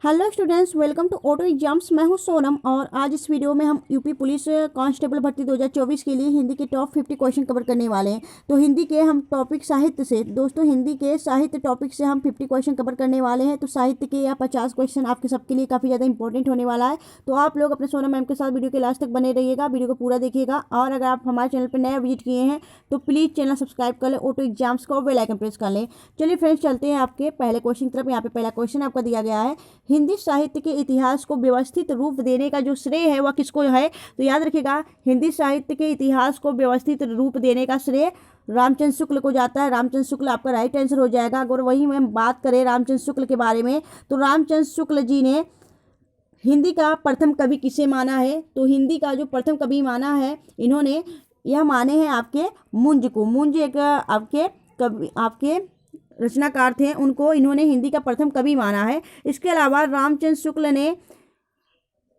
Hello students, welcome to auto exams. मैं हूं सोनम और आज इस वीडियो में हम यूपी पुलिस कांस्टेबल भर्ती 2024 के लिए हिंदी के टॉप 50 क्वेश्चन कवर करने वाले हैं। तो हिंदी के हम टॉपिक साहित्य से दोस्तों हिंदी के साहित्य टॉपिक से हम 50 क्वेश्चन कवर करने वाले हैं। तो साहित्य के या 50 क्वेश्चन आपके सबके लिए काफ़ी ज़्यादा इंपॉर्टेंट होने वाला है। तो आप लोग अपने सोनम मैम के साथ वीडियो के लास्ट तक बने रहिएगा, वीडियो को पूरा देखिएगा। और अगर आप हमारे चैनल पर नया विजिट किए हैं तो प्लीज़ चैनल सब्सक्राइब कर लें, ऑटो एग्जाम्स को बेल आइकन प्रेस कर लें। चलिए फ्रेंड्स, चलते हैं आपके पहले क्वेश्चन की तरफ। यहाँ पे पहला क्वेश्चन आपका दिया गया है, हिंदी साहित्य के इतिहास को व्यवस्थित रूप देने का जो श्रेय है वह किसको है। तो याद रखिएगा, हिंदी साहित्य के इतिहास को व्यवस्थित रूप देने का श्रेय रामचंद्र शुक्ल को जाता है। रामचंद्र शुक्ल आपका राइट आंसर हो जाएगा। अगर वही हम बात करें रामचंद्र शुक्ल के बारे में, तो रामचंद्र शुक्ल जी ने हिंदी का प्रथम कवि किसे माना है। तो हिंदी का जो प्रथम कवि माना है, इन्होंने यह माने हैं आपके मुंज को। मुंज एक आपके कवि, आपके रचनाकार थे, उनको इन्होंने हिंदी का प्रथम कवि माना है। इसके अलावा रामचंद्र शुक्ल ने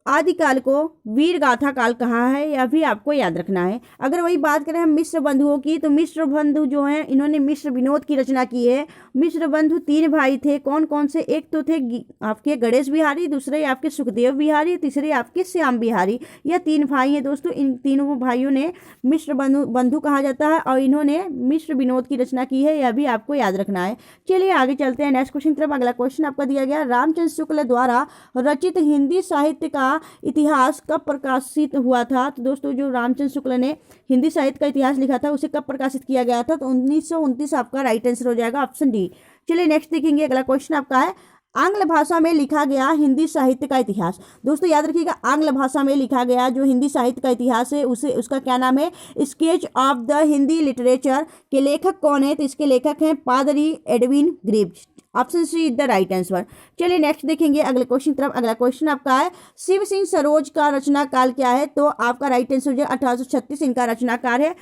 आदिकाल को वीर गाथा काल कहा है, यह भी आपको याद रखना है। अगर वही बात करें हम मिश्र बंधुओं की, तो मिश्र बंधु जो हैं इन्होंने मिश्र विनोद की रचना की है। मिश्र बंधु 3 भाई थे, कौन कौन से? एक तो थे आपके गणेश बिहारी, दूसरे आपके सुखदेव बिहारी, तीसरे आपके श्याम बिहारी। यह 3 भाई हैं दोस्तों। इन तीनों भाइयों ने मिश्र बंधु कहा जाता है और इन्होंने मिश्र विनोद की रचना की है, यह भी आपको याद रखना है। चलिए आगे चलते हैं नेक्स्ट क्वेश्चन तरफ। अगला क्वेश्चन आपका दिया गया, रामचंद्र शुक्ल द्वारा रचित हिंदी साहित्य का इतिहास कब प्रकाशित हुआ था। तो दोस्तों जो रामचंद्र शुक्ल ने हिंदी साहित्य का इतिहास लिखा था उसे कब प्रकाशित किया गया था। तो 1929 आपका राइट आंसर हो जाएगा, ऑप्शन डी। चलिए नेक्स्ट देखेंगे। अगला क्वेश्चन आपका है, आंग्ल भाषा में लिखा गया हिंदी साहित्य का इतिहास। दोस्तों याद रखिएगा, आंग्ल भाषा में लिखा गया जो हिंदी साहित्य का इतिहास है उसका क्या नाम है? Sketch of the Hindi literature. के लेखक कौन है? तो इसके लेखक हैं पादरी Edwin Greaves. Option C is the right answer. चलिए नेक्स्ट देखेंगे अगले क्वेश्चन तरफ। अगला क्वेश्चन आपका है, शिव सिंह सरोज का रचना काल क्या है। तो आपका राइट आंसर हो जाएगा 1836 इनका रचनाकार है।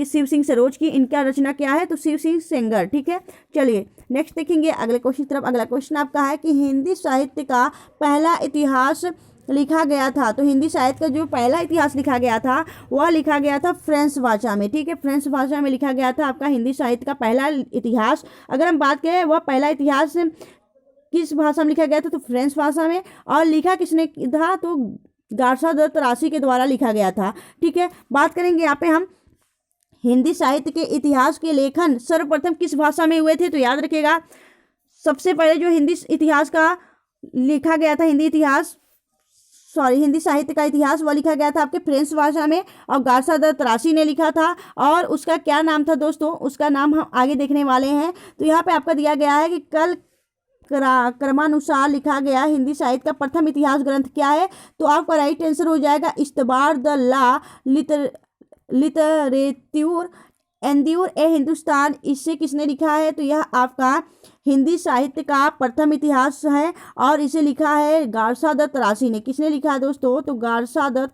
शिव सिंह सरोज की इनका रचना क्या है? तो शिव सिंह सेंगर। ठीक है, चलिए नेक्स्ट देखेंगे अगले क्वेश्चन तरफ। अगला क्वेश्चन आपका है कि हिंदी साहित्य का पहला इतिहास लिखा गया था। तो हिंदी साहित्य का जो पहला इतिहास लिखा गया था वह लिखा गया था फ्रेंच भाषा में। ठीक है, फ्रेंच भाषा में लिखा गया था आपका हिंदी साहित्य का पहला इतिहास। अगर हम बात करें वह पहला इतिहास किस भाषा में लिखा गया था, तो फ्रेंच भाषा में। और लिखा किसने था? तो गार्सा द तरासी के द्वारा लिखा गया था। ठीक है, बात करेंगे यहाँ पे हम हिंदी साहित्य के इतिहास के लेखन सर्वप्रथम किस भाषा में हुए थे। तो याद रखिएगा, सबसे पहले जो हिंदी इतिहास का लिखा गया था, हिंदी साहित्य का इतिहास वह लिखा गया था आपके फ्रेंच भाषा में और गार्सा द तरासी ने लिखा था। और उसका क्या नाम था दोस्तों? उसका नाम हम आगे देखने वाले हैं। तो यहाँ पे आपका दिया गया है कि कल क्रमानुसार लिखा गया हिंदी साहित्य का प्रथम इतिहास ग्रंथ क्या है। तो आपका राइट आंसर हो जाएगा इस्तबार द ला लिटरेट्यूर एंड्यूर ए हिंदुस्तान। इसे किसने लिखा है? तो यह आपका हिंदी साहित्य का प्रथम इतिहास है और इसे लिखा है गार्सा द तरासी ने। किसने लिखा है दोस्तों? तो गार्सा द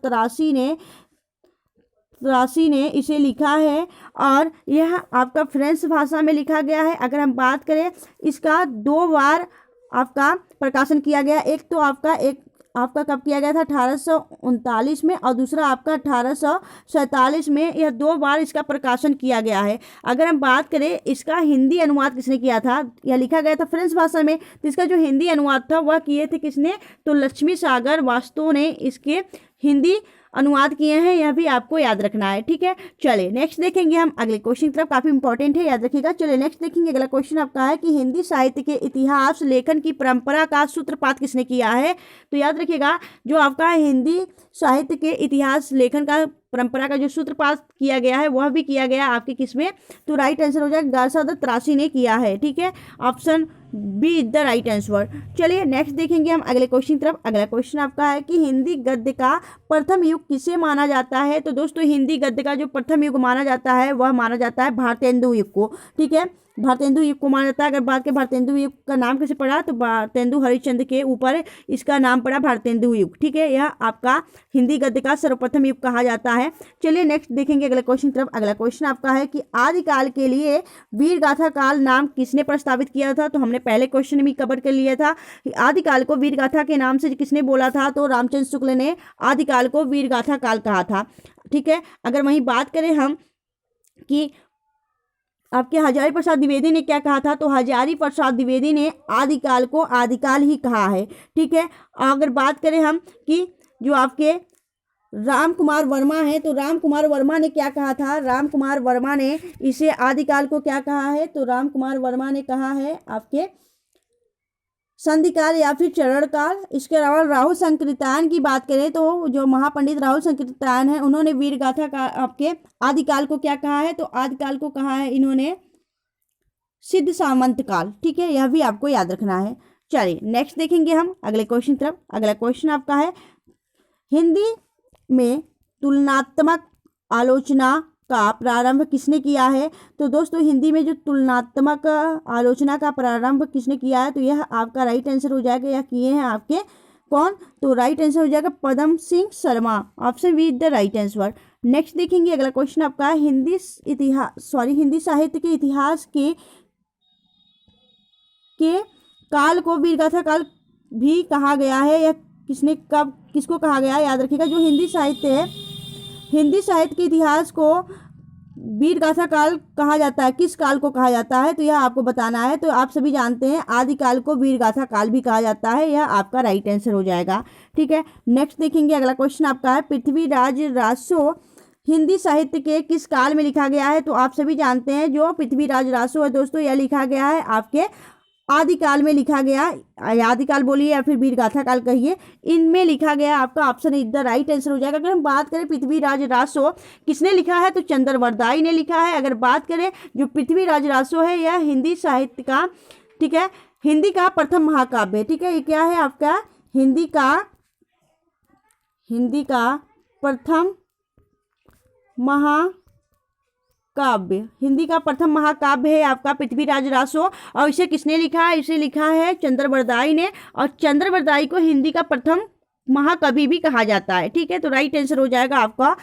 तरासी ने इसे लिखा है और यह आपका फ्रेंच भाषा में लिखा गया है। अगर हम बात करें, इसका 2 बार आपका प्रकाशन किया गया। एक तो आपका कब किया गया था? 1839 में और दूसरा आपका 1847 में। यह 2 बार इसका प्रकाशन किया गया है। अगर हम बात करें इसका हिंदी अनुवाद किसने किया था? यह लिखा गया था फ्रेंच भाषा में, तो इसका जो हिंदी अनुवाद था वह किए थे किसने? तो लक्ष्मी सागर वास्तव ने इसके हिंदी अनुवाद किए हैं, यह भी आपको याद रखना है। ठीक है, चलिए नेक्स्ट देखेंगे हम अगले क्वेश्चन की तरफ, काफी इंपॉर्टेंट है, याद रखिएगा। चलिए नेक्स्ट देखेंगे अगला क्वेश्चन आपका है कि हिंदी साहित्य के इतिहास लेखन की परंपरा का सूत्रपात किसने किया है। तो याद रखिएगा, जो आपका हिंदी साहित्य के इतिहास लेखन का परंपरा का जो सूत्रपात किया गया है वह भी किया गया आपके किसमें? तो राइट आंसर हो जाएगा गार्सा द तरासी ने किया है। ठीक है, option B is the right answer. चलिए नेक्स्ट देखेंगे हम अगले क्वेश्चन तरफ। अगला क्वेश्चन आपका है कि हिंदी गद्य का प्रथम युग किसे माना जाता है। तो दोस्तों हिंदी गद्य का जो प्रथम युग माना जाता है वह माना जाता है भारतेंदु युग को। ठीक है, भारतेंदु युग को माना जाता है। अगर बात करें भारतेंदु युग का नाम कैसे पड़ा, तो भारतेंदु हरिश्चंद्र के ऊपर इसका नाम पड़ा भारतेंदु युग। ठीक है, यह आपका हिंदी गद्य का सर्वप्रथम युग कहा जाता है। चलिए नेक्स्ट देखेंगे अगले क्वेश्चन तरफ। अगला क्वेश्चन आपका है कि आदिकाल के लिए वीर गाथा काल नाम किसने प्रस्तावित किया था। तो हमने पहले क्वेश्चन में कवर कर लिया था कि आदिकाल को वीर गाथा के नाम से किसने बोला था। तो रामचंद्र शुक्ल ने आदिकाल को वीर गाथा काल कहा था। ठीक है, अगर वहीं बात करें हम कि आपके हजारी प्रसाद द्विवेदी ने क्या कहा था, तो हजारी प्रसाद द्विवेदी ने आदिकाल को आदिकाल ही कहा है। ठीक है, अगर बात करें हम कि जो आपके राम कुमार वर्मा है, तो राम कुमार वर्मा ने क्या कहा था, राम कुमार वर्मा ने इसे आदिकाल को क्या कहा है, तो राम कुमार वर्मा ने कहा है आपके संधिकाल या फिर चरण काल। इसके अलावा राहुल संकीर्तन की बात करें तो जो महापंडित राहुल संकीर्तन है, उन्होंने वीर गाथा का आपके आदिकाल को क्या कहा है, तो आदिकाल को कहा है इन्होंने सिद्ध सामंत काल। ठीक है, यह भी आपको याद रखना है। चलिए नेक्स्ट देखेंगे हम अगले क्वेश्चन तरफ। अगला क्वेश्चन आपका है, हिंदी में तुलनात्मक आलोचना का प्रारंभ किसने किया है। तो दोस्तों हिंदी में जो तुलनात्मक आलोचना का प्रारंभ किसने किया है, तो यह आपका राइट आंसर हो जाएगा। यह किए हैं आपके कौन, तो राइट आंसर हो जाएगा Padma Singh Sharma. Option B is the right answer. Next देखेंगे अगला क्वेश्चन आपका है, हिंदी साहित्य के इतिहास के काल को वीरगाथा काल भी कहा गया है। यह किसने कब किसको कहा गया है, याद रखिएगा। जो हिंदी साहित्य है, हिंदी साहित्य के इतिहास को वीरगाथा काल कहा जाता है, किस काल को कहा जाता है, तो यह आपको बताना है। तो आप सभी जानते हैं आदिकाल को वीरगाथा काल भी कहा जाता है, यह आपका राइट आंसर हो जाएगा। ठीक है, नेक्स्ट देखेंगे अगला क्वेश्चन आपका है, पृथ्वीराज रासो हिंदी साहित्य के किस काल में लिखा गया है। तो आप सभी जानते हैं जो पृथ्वीराज रासो है दोस्तों, यह लिखा गया है आपके आदिकाल में लिखा गया, आदिकाल बोलिए या फिर वीरगाथा काल कहिए, इनमें लिखा गया। आपका option is the right answer हो जाएगा। अगर हम बात करें पृथ्वीराज रासो किसने लिखा है, तो चंद्रवरदाई ने लिखा है। अगर बात करें जो पृथ्वीराज रासो है, यह हिंदी साहित्य का, ठीक है, हिंदी का प्रथम महाकाव्य है। ठीक है, ये क्या है आपका हिंदी का प्रथम महाकाव्य, हिंदी का प्रथम महाकाव्य है आपका पृथ्वीराज रासो। और इसे किसने लिखा है, इसे लिखा है चंद्रवरदाई ने। और चंद्रवरदाई को हिंदी का प्रथम महाकवि भी कहा जाता है। ठीक है, तो राइट आंसर हो जाएगा आपका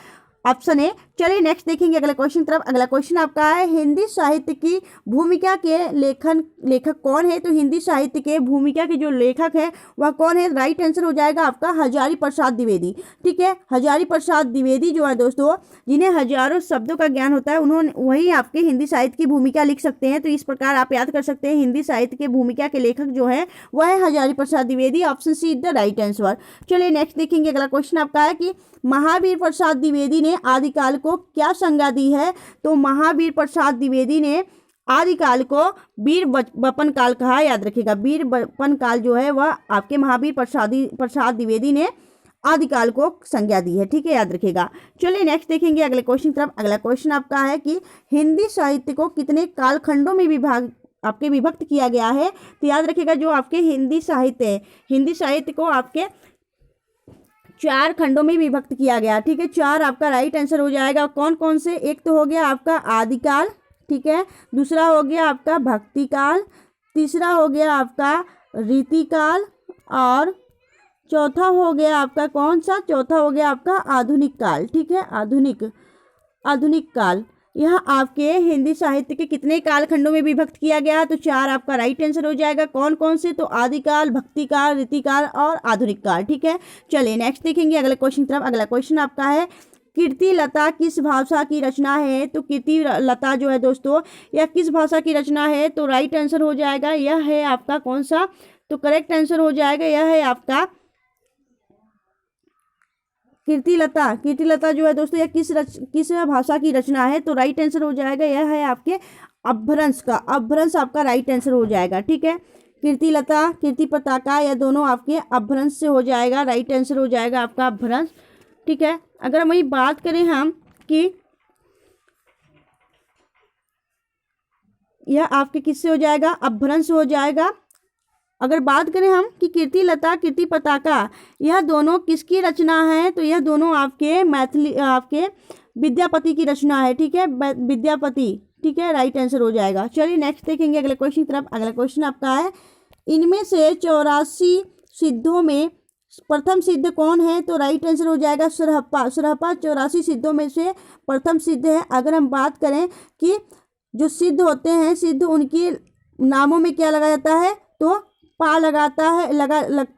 ऑप्शन ए। चलिए नेक्स्ट देखेंगे अगला क्वेश्चन तरफ। अगला क्वेश्चन आपका है, हिंदी साहित्य की भूमिका के लेखक कौन है। तो हिंदी साहित्य के भूमिका के जो लेखक है वह कौन है, राइट आंसर हो जाएगा आपका हजारी प्रसाद द्विवेदी। ठीक है, हजारी प्रसाद द्विवेदी जो है दोस्तों, जिन्हें हजारों शब्दों का ज्ञान होता है, उन्होंने वही आपके हिंदी साहित्य की भूमिका लिख सकते हैं। तो इस प्रकार आप याद कर सकते हैं, हिंदी साहित्य के भूमिका के लेखक जो है वह है Hazari Prasad Dwivedi. Option C is the right answer. चलिए नेक्स्ट देखेंगे अगला क्वेश्चन आपका है कि महावीर प्रसाद द्विवेदी ने आदिकाल को क्या संज्ञा दी है। तो महावीर प्रसाद द्विवेदी ने आदिकाल को वीर बपन काल कहा, याद रखिएगा। वीर बपन काल जो है वह आपके महावीर प्रसाद द्विवेदी ने आदिकाल को संज्ञा दी है। ठीक है, याद रखिएगा। चलिए नेक्स्ट देखेंगे अगले क्वेश्चन तरफ। अगला क्वेश्चन आपका है कि हिंदी साहित्य को कितने कालखंडों में विभक्त किया गया है। तो याद रखिएगा जो आपके हिंदी साहित्य है, हिंदी साहित्य को आपके 4 खंडों में विभक्त किया गया। ठीक है, 4 आपका राइट आंसर हो जाएगा। कौन कौन से, एक तो हो गया आपका आदिकाल, ठीक है, दूसरा हो गया आपका भक्ति काल, तीसरा हो गया आपका रीतिकाल, और चौथा हो गया आपका कौन सा, चौथा हो गया आपका आधुनिक काल। ठीक है, आधुनिक काल। यह आपके हिंदी साहित्य के कितने कालखंडों में विभक्त किया गया, तो 4 आपका राइट आंसर हो जाएगा। कौन कौन से, तो आदिकाल, भक्तिकाल, रीतिकाल और आधुनिक काल। ठीक है, चलिए नेक्स्ट देखेंगे अगले क्वेश्चन तरफ। अगला क्वेश्चन आपका है, कीर्ति लता किस भाषा की रचना है। तो कीर्ति लता जो है दोस्तों, यह किस भाषा की रचना है। तो राइट आंसर हो जाएगा, यह है आपका कौन सा, तो करेक्ट आंसर हो जाएगा, यह है आपका कीर्ति लता जो है दोस्तों, यह किस भाषा की रचना है। तो राइट आंसर हो जाएगा, यह है आपके अपभ्रंश का, अपभ्रंश आपका राइट आंसर हो जाएगा। ठीक है, कीर्ति लता, कीर्ति पताका, यह दोनों आपके अपभ्रंश से हो जाएगा, राइट आंसर हो जाएगा आपका अपभ्रंश। ठीक है, अगर हम वही बात करें हम कि यह आपके किससे हो जाएगा, अपभ्रंश हो जाएगा। अगर बात करें हम कि कीर्ति लता, कीर्ति पताका, यह दोनों किसकी रचना है। तो यह दोनों आपके विद्यापति की रचना है। ठीक है, विद्यापति। ठीक है, राइट आंसर हो जाएगा। चलिए नेक्स्ट देखेंगे अगले क्वेश्चन तरफ। अगला क्वेश्चन आपका है, इनमें से 84 सिद्धों में प्रथम सिद्ध कौन है। तो राइट आंसर हो जाएगा सरहप्पा। 84 सिद्धों में से प्रथम सिद्ध है। अगर हम बात करें कि जो सिद्ध होते हैं, सिद्ध उनके नामों में क्या लगा जाता है, तो पा लगता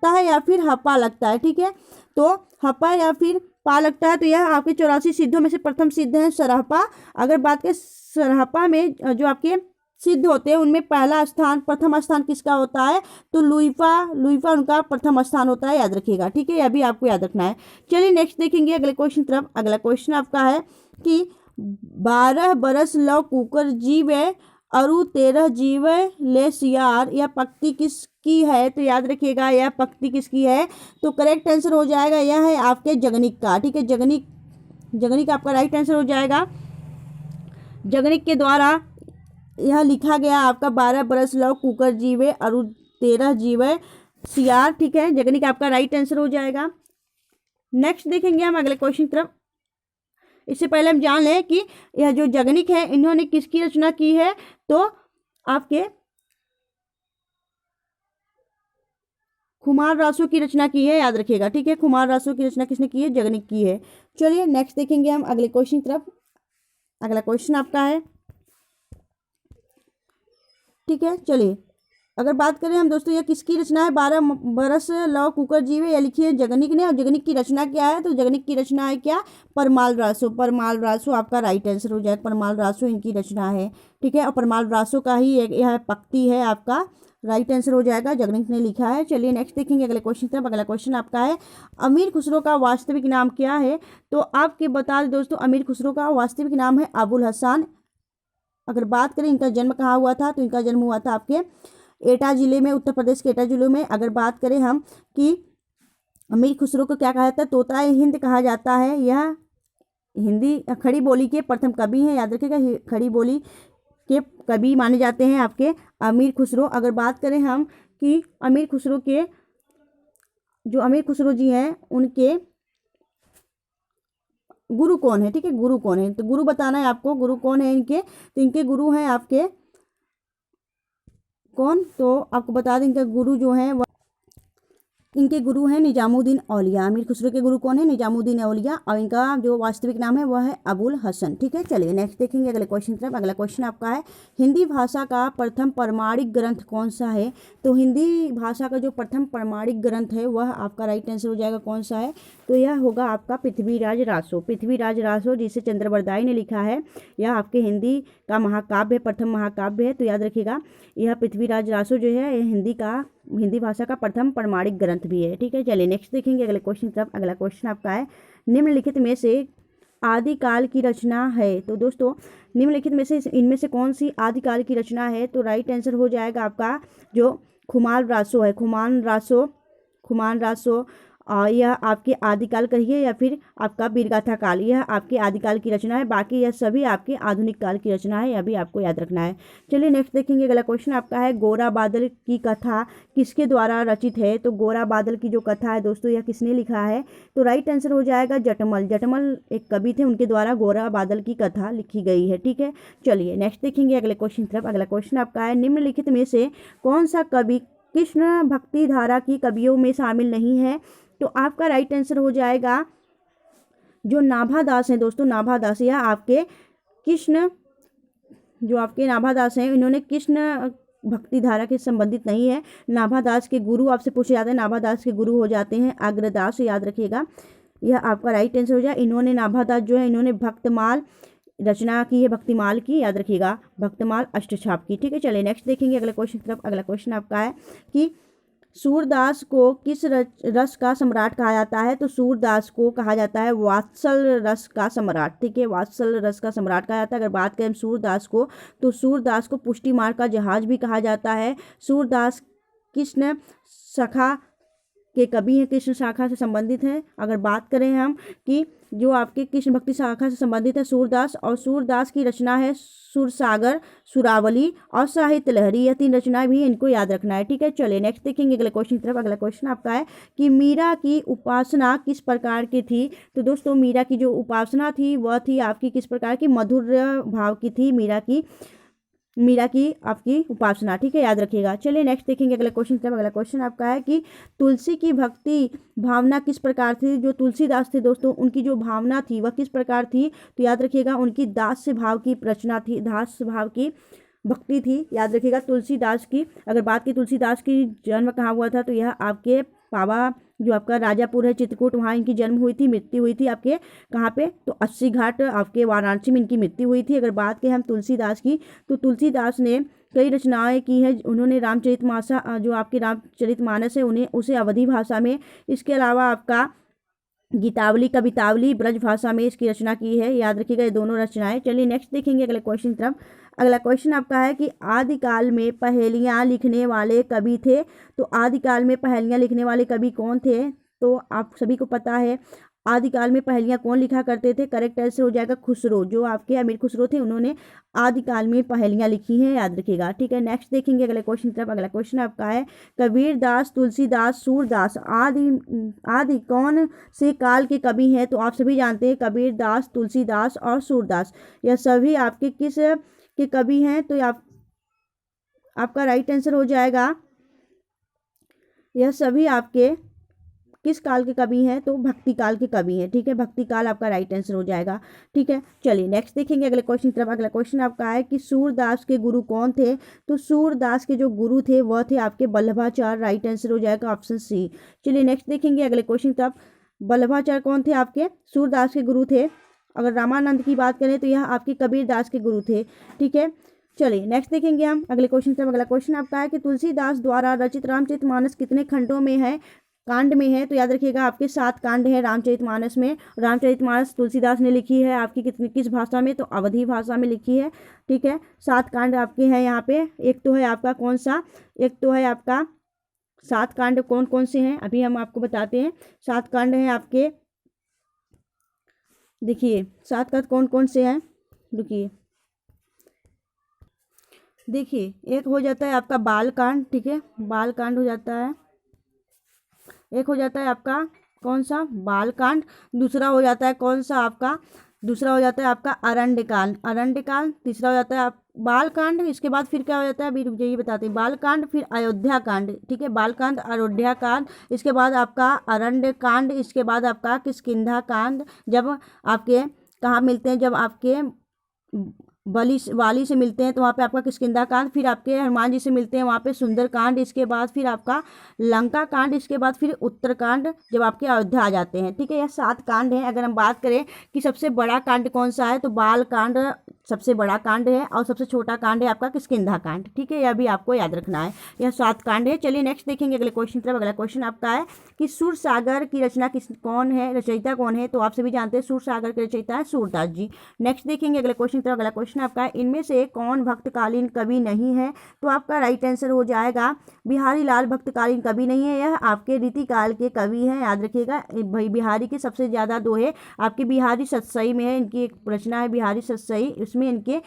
है या फिर हप्पा लगता है। ठीक है, तो हप्पा या फिर पा लगता है, तो यह आपके 84 सिद्धों में से प्रथम सिद्ध है सरहपा। अगर बात करें सरहपा में जो आपके सिद्ध होते हैं उनमें पहला स्थान, प्रथम स्थान किसका होता है, तो लुइफा उनका प्रथम स्थान होता है, याद रखिएगा। ठीक है, यह भी आपको याद रखना है। चलिए नेक्स्ट देखेंगे अगले क्वेश्चन तरफ। अगला क्वेश्चन आपका है कि 12 बरस लव कुकर जीवे अरु 13 जीवे ले सियार, यह पंक्ति किसकी है, तो याद रखिएगा यह पंक्ति किसकी है, तो करेक्ट आंसर हो जाएगा यह है आपके जगनिक का। ठीक है, जगनिक आपका राइट आंसर हो जाएगा। जगनिक के द्वारा यह लिखा गया आपका 12 बरस लव कुकर जीवे अरु 13 जीवे सियार। ठीक है, जगनिक आपका राइट आंसर हो जाएगा। नेक्स्ट देखेंगे हम अगले क्वेश्चन तरफ। इससे पहले हम जान लें कि यह जो जगनिक है इन्होंने किसकी रचना की है, तो आपके खुमार रासो की रचना की है, याद रखिएगा। ठीक है, खुमार रासो की रचना किसने की है, जगनिक की है। चलिए नेक्स्ट देखेंगे हम अगले क्वेश्चन तरफ। अगला क्वेश्चन आपका है, ठीक है, चलिए अगर बात करें हम दोस्तों, यह किसकी रचना है, 12 बरस लव कुकर जीवे, यह लिखी है जगनिक ने। और जगनिक की रचना क्या है, तो जगनिक की रचना है क्या, परमाल रासो। परमाल रासो आपका राइट आंसर हो जाएगा, परमाल रासो इनकी रचना है। ठीक है, और परमाल रासो का ही यह पंक्ति है, आपका राइट आंसर हो जाएगा, जगनिक ने लिखा है। चलिए नेक्स्ट देखेंगे अगले क्वेश्चन तरफ। अगला क्वेश्चन आपका है अमीर खुसरो का वास्तविक नाम क्या है, तो आपके बता दें दोस्तों, अमीर खुसरो का वास्तविक नाम है अबुल हसन। अगर बात करें इनका जन्म कहाँ हुआ था, तो इनका जन्म हुआ था आपके एटा जिले में, उत्तर प्रदेश के एटा जिले में। अगर बात करें हम कि अमीर खुसरो को क्या कहा जाता है, तोताए हिंद कहा जाता है। यह हिंदी खड़ी बोली के प्रथम कवि हैं, याद रखिएगा, खड़ी बोली के कवि माने जाते हैं आपके अमीर खुसरो। अगर बात करें हम कि अमीर खुसरो के जो अमीर खुसरो जी हैं उनके गुरु कौन है, ठीक है, गुरु कौन है, तो गुरु बताना है आपको, गुरु कौन है इनके, तो इनके गुरु हैं आपके कौन, तो आपको बता दें इनका गुरु जो है इनके गुरु हैं निजामुद्दीन औलिया। अमीर खुसरो के गुरु कौन है, निजामुद्दीन औलिया, और इनका जो वास्तविक नाम है वह है अबुल हसन। ठीक है, चलिए नेक्स्ट देखेंगे अगले क्वेश्चन तरफ। अगला क्वेश्चन आपका है हिंदी भाषा का प्रथम प्रमाणिक ग्रंथ कौन सा है, तो हिंदी भाषा का जो प्रथम प्रमाणिक ग्रंथ है वह आपका राइट आंसर हो जाएगा कौन सा है, तो यह होगा आपका पृथ्वीराज रासो। पृथ्वीराज रासो जिसे चंद्रबरदाई ने लिखा है, यह आपके हिंदी का महाकाव्य, प्रथम महाकाव्य है, तो याद रखिएगा यह पृथ्वीराज रासो जो है यह हिंदी भाषा का प्रथम प्रमाणिक ग्रंथ भी है। ठीक है, चलिए नेक्स्ट देखेंगे अगले क्वेश्चन तरफ। अगला क्वेश्चन आपका है निम्नलिखित में से आदिकाल की रचना है, तो दोस्तों निम्नलिखित में से इनमें से कौन सी आदिकाल की रचना है, तो राइट आंसर हो जाएगा आपका जो खुमार रासो है, खुमान रासो। यह आपके आदिकाल कहिए या फिर आपका वीरगाथा काल, यह आपके आदिकाल की रचना है। बाकी यह सभी आपके आधुनिक काल की रचना है, यह भी आपको याद रखना है। चलिए नेक्स्ट देखेंगे अगला क्वेश्चन आपका है गोरा बादल की कथा किसके द्वारा रचित है, तो गोरा बादल की जो कथा है दोस्तों यह किसने लिखा है, तो राइट आंसर हो जाएगा जटमल। जटमल एक कवि थे, उनके द्वारा गोरा बादल की कथा लिखी गई है। ठीक है, चलिए नेक्स्ट देखेंगे अगले क्वेश्चन तरफ। अगला क्वेश्चन आपका है निम्नलिखित में से कौन सा कवि कृष्ण भक्ति धारा की कवियों में शामिल नहीं है, तो आपका राइट आंसर हो जाएगा जो नाभादास हैं दोस्तों, नाभादास। यह आपके कृष्ण जो आपके नाभादास हैं इन्होंने कृष्ण भक्ति धारा के संबंधित नहीं है। नाभादास के गुरु आपसे पूछे जाते हैं, नाभादास के गुरु हो जाते हैं अग्रदास, याद रखिएगा यह आपका राइट आंसर हो जाए। इन्होंने नाभादास जो है इन्होंने भक्तमाल रचना की है, भक्तिमाल की, याद रखिएगा भक्तमाल अष्टछाप की। ठीक है, चलिए नेक्स्ट देखेंगे अगले क्वेश्चन तरफ। अगला क्वेश्चन आपका है कि सूरदास को किस रस का सम्राट कहा जाता है, तो सूरदास को कहा जाता है वात्सल रस का सम्राट। ठीक है, वात्सल रस का सम्राट कहा जाता है। अगर बात करें सूरदास को, तो सूरदास को पुष्टि मार्ग का जहाज भी कहा जाता है। सूरदास कृष्ण शाखा के कवि हैं, कृष्ण शाखा से संबंधित हैं। अगर बात करें हम कि जो आपके कृष्ण भक्ति शाखा से संबंधित है सूरदास, और सूरदास की रचना है सुरसागर, सुरावली और साहित्य लहरी, यह 3 रचनाएं भी इनको याद रखना है। ठीक है, चलिए नेक्स्ट देखेंगे अगले क्वेश्चन तरफ। अगला क्वेश्चन आपका है कि मीरा की उपासना किस प्रकार की थी, तो दोस्तों मीरा की जो उपासना थी वह थी आपकी किस प्रकार की, मधुर भाव की थी मीरा की आपकी उपासना। ठीक है, याद रखिएगा। चलिए नेक्स्ट देखेंगे अगला क्वेश्चन तरफ। अगला क्वेश्चन आपका है कि तुलसी की भक्ति भावना किस प्रकार थी, जो तुलसीदास थे दोस्तों उनकी जो भावना थी वह किस प्रकार थी, तो याद रखिएगा उनकी दास्य भाव की रचना थी, दास्य भाव की भक्ति थी, याद रखिएगा तुलसीदास की। अगर बात की तुलसीदास की जन्म कहाँ हुआ था, तो यह आपके पावा जो आपका राजापुर है चित्रकूट, वहाँ इनकी जन्म हुई थी, मृत्यु हुई थी आपके कहाँ पे, तो 80 घाट आपके वाराणसी में इनकी मृत्यु हुई थी। अगर बात करें हम तुलसीदास की, तो तुलसीदास ने कई रचनाएं की हैं। उन्होंने रामचरितमानस जो आपके रामचरितमानस है उन्हें उसे अवधी भाषा में, इसके अलावा आपका गीतावली कवितावली ब्रज भाषा में इसकी रचना की है, याद रखिएगा ये दोनों रचनाएं। चलिए नेक्स्ट देखेंगे अगले क्वेश्चन की तरफ। अगला क्वेश्चन आपका है कि आदिकाल में पहेलियां लिखने वाले कवि थे। तो आदिकाल में पहेलियां लिखने वाले कवि कौन थे, तो आप सभी को पता है आदिकाल में पहेलियां कौन लिखा करते थे। करेक्ट आंसर हो जाएगा खुसरो, जो आपके अमीर खुसरो थे, उन्होंने आदिकाल में पहेलियां लिखी हैं, याद रखिएगा। ठीक है, नेक्स्ट देखेंगे अगले क्वेश्चन की तरफ। अगला क्वेश्चन आपका है कबीर दास, तुलसीदास, सूरदास आदि आदि कौन से काल के कवि हैं। तो आप सभी जानते हैं कबीर दास, तुलसीदास और सूरदास, यह सभी आपके किस के कवि हैं। तो आपका राइट आंसर हो जाएगा, यह सभी आपके किस काल के कवि हैं, तो भक्ति काल के कवि हैं। ठीक है, भक्ति काल आपका राइट आंसर हो जाएगा। ठीक है, चलिए नेक्स्ट देखेंगे अगले क्वेश्चन की तरफ। अगला क्वेश्चन आपका है कि सूरदास के गुरु कौन थे। तो सूरदास के जो गुरु थे वह थे आपके वल्लभाचार्य, राइट आंसर हो जाएगा ऑप्शन सी। चलिए नेक्स्ट देखेंगे अगले क्वेश्चन की तरफ। वल्लभाचार्य कौन थे, आपके सूरदास के गुरु थे। अगर रामानंद की बात करें तो यह आपके कबीर दास के गुरु थे। ठीक है, चलिए नेक्स्ट देखेंगे हम अगले क्वेश्चन से। अगला क्वेश्चन आपका है कि तुलसीदास द्वारा रचित रामचरितमानस कितने खंडों में है, कांड में है। तो याद रखिएगा आपके 7 कांड हैं रामचरितमानस में। रामचरितमानस तुलसीदास ने लिखी है आपकी किस भाषा में, तो अवधी भाषा में लिखी है। ठीक है, 7 कांड आपके हैं यहाँ पे। एक तो है आपका कौन सा, एक तो है आपका 7 कांड कौन कौन से हैं अभी हम आपको बताते हैं। 7 कांड हैं आपके, देखिए 7 कांड कौन कौन से हैं, रुकिए देखिए। एक हो जाता है आपका बाल कांड, ठीक है, बाल कांड हो जाता है। एक हो जाता है आपका कौन सा, बाल कांड। दूसरा हो जाता है कौन सा आपका, दूसरा हो जाता है आपका अरण्यकांड, अरण्यकांड। तीसरा हो जाता है आप बाल कांड। इसके बाद फिर क्या हो जाता है, अभी रुक जाइए बताते हैं। बाल कांड, फिर अयोध्या कांड। ठीक है, बाल कांड, अयोध्या कांड, इसके बाद आपका अरण्य कांड, इसके बाद आपका किष्किंधा कांड। जब आपके कहाँ मिलते हैं, जब आपके वाली से मिलते हैं तो वहाँ पे आपका किष्किंधा कांड, फिर आपके हनुमान जी से मिलते हैं वहाँ पे सुंदर कांड, इसके बाद फिर आपका लंका कांड, इसके बाद फिर उत्तरकांड जब आपके अयोध्या आ जाते हैं। ठीक है, यह 7 कांड हैं। अगर हम बात करें कि सबसे बड़ा कांड कौन सा है, तो बाल कांड सबसे बड़ा कांड है और सबसे छोटा कांड है आपका किष्किंधा कांड। ठीक है, यह भी आपको याद रखना है, यह 7 कांड है। चलिए नेक्स्ट देखेंगे अगले क्वेश्चन की तरफ। अगला क्वेश्चन आपका है कि सूरसागर की रचना कौन है, रचयिता कौन है। तो आप सभी जानते हैं सूरसागर के रचयिता है सूरदास जी। नेक्स्ट देखेंगे अगले क्वेश्चन की तरफ। अगला क्वेश्चन आपका है इनमें से कौन भक्तकालीन कवि नहीं है। तो आपका राइट आंसर हो जाएगा बिहारी लाल भक्तकालीन कवि नहीं है, यह आपके रीतिकाल के कवि हैं, याद रखिएगा। भाई बिहारी के सबसे ज़्यादा दोहे आपके बिहारी सतसई में है, इनकी एक रचना है बिहारी सतसई, इसमें इनके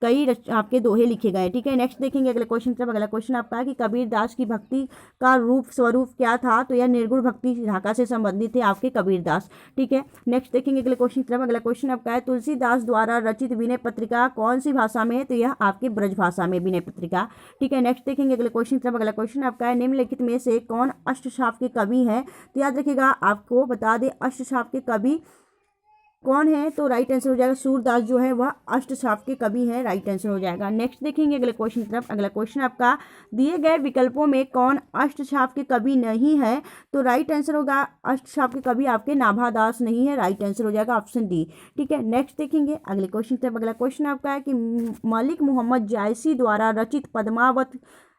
कई आपके दोहे लिखे गए। ठीक है, नेक्स्ट देखेंगे अगले क्वेश्चन की तरफ। अगला क्वेश्चन आपका है कि कबीर दास की भक्ति का स्वरूप क्या था। तो यह निर्गुण भक्ति ढाका से संबंधित थे आपके कबीर दास। ठीक है, नेक्स्ट देखेंगे अगले क्वेश्चन की तरफ। अगला क्वेश्चन आपका है तुलसीदास द्वारा रचित विनय पत्रिका कौन सी भाषा में है। तो यह आपके ब्रज भाषा में विनय पत्रिका। ठीक है, नेक्स्ट देखेंगे अगले क्वेश्चन की तरफ। अगला क्वेश्चन आपका है निम्नलिखित में से कौन अष्टशाप के कवि हैं। तो याद रखिएगा आपको बता दें अष्टशाप के कवि कौन है, तो राइट आंसर हो जाएगा सूरदास जो है वह अष्टशाप के कवि है, राइट आंसर हो जाएगा। नेक्स्ट देखेंगे अगले क्वेश्चन की तरफ। अगला क्वेश्चन आपका दिए गए विकल्पों में कौन अष्टशाप के कवि नहीं है। तो राइट आंसर होगा अष्टशाप के कवि आपके नाभादास नहीं है, राइट आंसर हो जाएगा ऑप्शन डी। ठीक है, नेक्स्ट देखेंगे अगले क्वेश्चन की तरफ। अगला क्वेश्चन आपका है कि मलिक मोहम्मद जायसी द्वारा रचित पद्मावत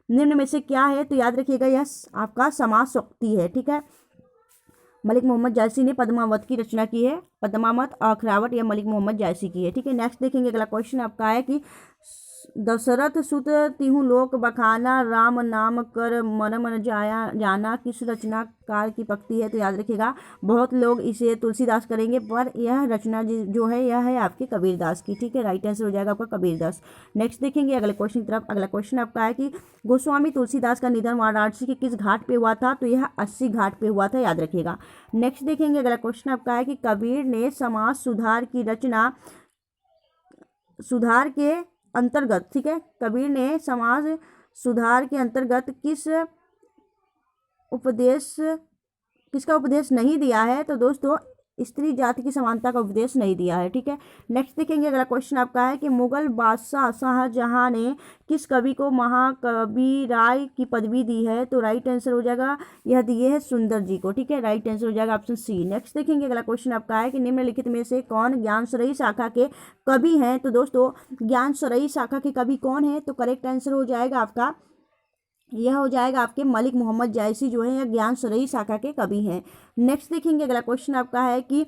निम्न में से क्या है। तो याद रखिएगा यह आपका समाज शक्ति है। ठीक है, मलिक मोहम्मद जायसी ने पद्मावत की रचना की है, पद्मावत अखरावत यह मलिक मोहम्मद जायसी की है। ठीक है, नेक्स्ट देखेंगे अगला क्वेश्चन आपका है कि दशरथ सुत तिहु लोक बखाना राम नाम कर मन मन जाना किस रचनाकार की पंक्ति है। तो याद रखिएगा बहुत लोग इसे तुलसीदास करेंगे, पर यह रचना जो है यह है आपके कबीरदास की। ठीक है, राइट आंसर हो जाएगा आपका कबीरदास। नेक्स्ट देखेंगे अगले क्वेश्चन की तरफ। अगला क्वेश्चन आपका है कि गोस्वामी तुलसीदास का निधन वाराणसी के किस घाट पे हुआ था। तो यह 80 घाट पे हुआ था, याद रखिएगा। नेक्स्ट देखेंगे अगला क्वेश्चन आपका है कि कबीर ने समाज सुधार की रचना सुधार के अंतर्गत, ठीक है, कबीर ने समाज सुधार के अंतर्गत किसका उपदेश नहीं दिया है। तो दोस्तों स्त्री जाति की समानता का उपदेश नहीं दिया है। ठीक है, नेक्स्ट देखेंगे अगला क्वेश्चन आपका है कि मुगल बादशाह शाहजहां ने किस कवि को महाकवि राय की पदवी दी है। तो राइट आंसर हो जाएगा, यह दिए है सुंदर जी को। ठीक है, राइट आंसर हो जाएगा ऑप्शन सी। नेक्स्ट देखेंगे अगला क्वेश्चन आपका है कि निम्नलिखित में से कौन ज्ञानसरई शाखा के कवि हैं। तो दोस्तों ज्ञानसरई शाखा के कवि कौन है, तो करेक्ट आंसर हो जाएगा आपका, यह हो जाएगा आपके मलिक मोहम्मद जायसी जो है, यह ज्ञानसरई शाखा के कवि हैं। नेक्स्ट देखेंगे अगला क्वेश्चन आपका है कि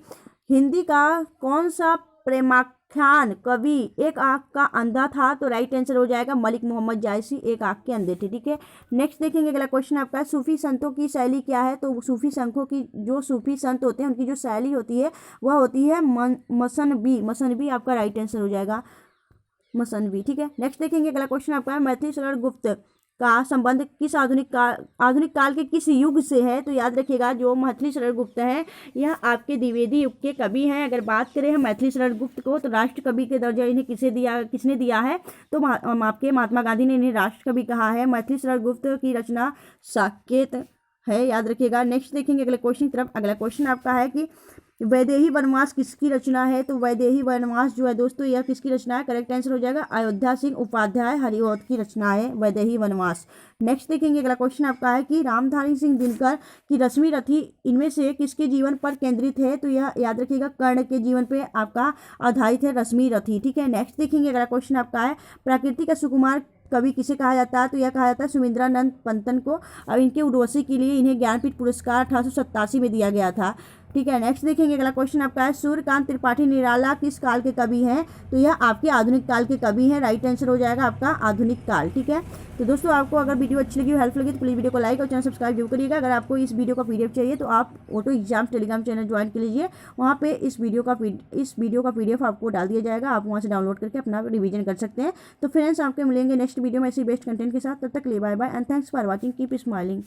हिंदी का कौन सा प्रेमाख्यान कवि एक आंख का अंधा था। तो राइट आंसर हो जाएगा मलिक मोहम्मद जायसी एक आंख के अंधे थे। ठीक है, नेक्स्ट देखेंगे अगला क्वेश्चन आपका है सूफी संतों की शैली क्या है। तो सूफी संतों की जो सूफी संत होते हैं उनकी जो शैली होती है वह होती है मसनबी। मसनबी आपका राइट आंसर हो जाएगा, मसनबी। ठीक है, नेक्स्ट देखेंगे अगला क्वेश्चन आपका है मैथिली शरण गुप्त का संबंध किस आधुनिक काल के किस युग से है। तो याद रखिएगा जो मैथिली शरण गुप्त है यह आपके द्विवेदी युग के कवि हैं। अगर बात करें हम मैथिली शरण गुप्त को तो राष्ट्र कवि के दर्जा इन्हें किसने दिया है। तो आपके महात्मा गांधी ने इन्हें राष्ट्र कवि कहा है। मैथिली शरण गुप्त की रचना साकेत है, याद रखिएगा। नेक्स्ट देखेंगे अगले क्वेश्चन की तरफ। अगला क्वेश्चन आपका है कि वैदेही वनवास किसकी रचना है। तो वैदेही वनवास जो है दोस्तों यह किसकी रचना है, करेक्ट आंसर हो जाएगा अयोध्या सिंह उपाध्याय हरिऔध की रचना है वैदेही वनवास। नेक्स्ट देखेंगे अगला क्वेश्चन आपका है कि रामधारी सिंह दिनकर की रश्मि रथी इनमें से किसके जीवन पर केंद्रित है। तो यह याद रखिएगा कर्ण के जीवन पे आपका आधारित है रश्मि रथी। ठीक है, नेक्स्ट देखेंगे अगला क्वेश्चन आपका है प्रकृति का सुकुमार कवि किसे कहा जाता है। तो यह कहा जाता है सुमिंद्रानंद पंतन को, और इनके उर्वशी के लिए इन्हें ज्ञानपीठ पुरस्कार 1887 में दिया गया था। ठीक है, नेक्स्ट देखेंगे अगला क्वेश्चन आपका है सूर्यकांत त्रिपाठी निराला किस काल के कवि हैं। तो यह आपके आधुनिक काल के कवि हैं। राइट आंसर हो जाएगा आपका आधुनिक काल। ठीक है, तो दोस्तों आपको अगर वीडियो अच्छी लगी हेल्प लगी तो प्लीज़ वीडियो को लाइक और चैनल सब्सक्राइब जरूर करिएगा। अगर आपको इस वीडियो का पीडीएफ चाहिए तो आप auto exam Telegram channel join कर लीजिए, वहाँ पे इस वीडियो का पीडीएफ आपको डाल दिया जाएगा, आप वहाँ से डाउनलोड करके अपना रिवीजन कर सकते हैं। तो फ्रेंड्स आपके मिलेंगे नेक्स्ट वीडियो में ऐसी बेस्ट कंटेंट के साथ, तब तक ले bye bye and thanks for watching, keep smiling.